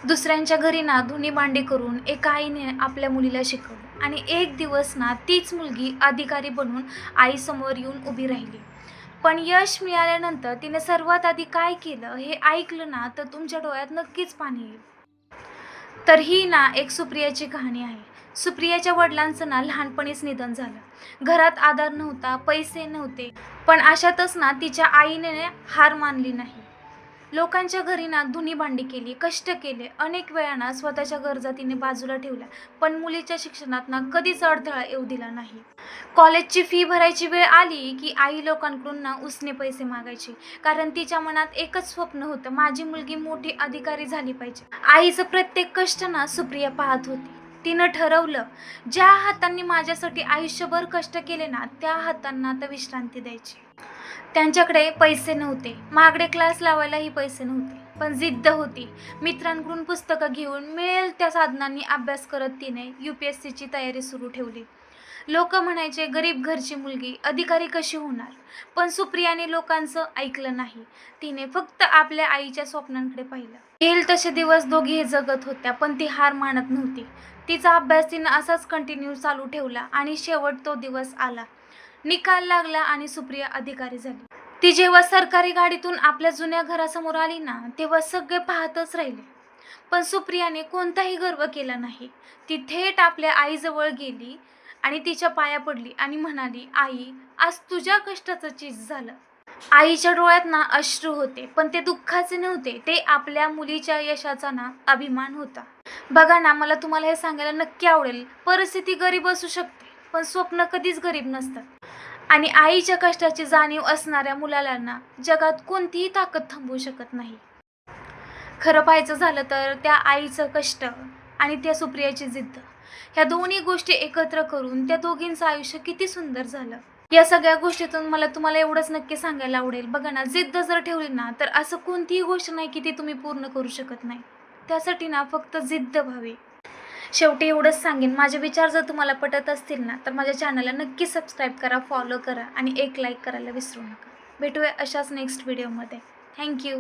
दुसऱ्यांच्या घरी ना धुणी भांडी करून एका आईने आपल्या मुलीला शिकवलं आणि एक दिवस ना तीच मुलगी अधिकारी बनून आईसमोर येऊन उभी राहिली. पण यश मिळाल्यानंतर तिने सर्वात आधी काय केलं हे ऐकलं ना तर तुमच्या डोळ्यात नक्कीच पाणी येईल. तर ही ना एक सुप्रियाची कहाणी आहे. सुप्रियाच्या वडिलांचं ना लहानपणीच निधन झालं. घरात आधार नव्हता, पैसे नव्हते, पण अशातच ना तिच्या आईने हार मानली नाही. लोकांच्या घरी ना धुणी भांडी केली, कष्ट केले, अनेक वेळा ना स्वतःच्या गरजा तिने बाजूला ठेवल्या, पण मुलीच्या शिक्षणात ना कधीच अडथळा येऊ दिला नाही. कॉलेजची फी भरायची वेळ आली की आई लोकांकडून ना उसने पैसे मागायची, कारण तिच्या मनात एकच स्वप्न होतं, माझी मुलगी मोठी अधिकारी झाली पाहिजे. आईचं प्रत्येक कष्ट ना सुप्रिया पाहत होती. तिनं ठरवलं, ज्या हातांनी माझ्यासाठी आयुष्यभर कष्ट केले ना त्या हातांना आता विश्रांती द्यायची. त्यांच्याकडे पैसे नव्हते, महागडे क्लास लावायलाही पैसे नव्हते, पण जिद्द होती. मित्रांकडून पुस्तकं घेऊन मिळेल त्या साधनांनी अभ्यास करत तिने UPSCची तयारी सुरू ठेवली. लोक म्हणायचे, गरीब घरची मुलगी अधिकारी कशी होणार? पण सुप्रियाने लोकांचं ऐकलं नाही. तिने फक्त आपल्या आईच्या स्वप्नांकडे पाहिलं. येईल तसे दिवस दोघीही जगत होत्या, पण ती हार मानत नव्हती. तिचा अभ्यास तिनं असाच कंटिन्यू चालू ठेवला आणि शेवट तो दिवस आला. निकाल लागला आणि सुप्रिया अधिकारी झाली. ती जेव्हा सरकारी गाडीतून आपल्या जुन्या घरासमोर आली ना तेव्हा सगळे पाहतच राहिले, पण सुप्रियाने कोणताही गर्व केला नाही. ती थेट आपल्या आईजवळ गेली आणि तिच्या पाया पडली आणि म्हणाली, आई, आज तुझ्या कष्टाचं चीज झालं. आईच्या डोळ्यात ना अश्रू होते, पण ते दुःखाचे नव्हते, ते आपल्या मुलीच्या यशाचा ना अभिमान होता. बघा ना, मला तुम्हाला हे सांगायला नक्की आवडेल, परिस्थिती गरीब असू शकते, पण स्वप्न कधीच गरीब नसतात. आणि आईच्या कष्टाची जाणीव असणाऱ्या मुलाला ना जगात कोणतीही ताकद थांबवू शकत नाही. खरं पाहायचं झालं तर त्या आईचं कष्ट आणि त्या सुप्रियाची जिद्द, ह्या दोन्ही गोष्टी एकत्र करून त्या दोघींचं आयुष्य किती सुंदर झालं. या सगळ्या गोष्टीतून मला तुम्हाला एवढंच नक्की सांगायला आवडेल, बघा ना, जिद्द जर ठेवली ना तर असं कोणतीही गोष्ट नाही की ती तुम्ही पूर्ण करू शकत नाही. त्यासाठी ना फक्त जिद्द व्हावी. शेवटी एवढंच सांगेन, माझे विचार जर तुम्हाला पटत असतील ना तर माझ्या चॅनलला नक्की सबस्क्राईब करा, फॉलो करा आणि एक लाईक करायला विसरू नका. भेटूया अशाच नेक्स्ट व्हिडिओमध्ये. थँक्यू.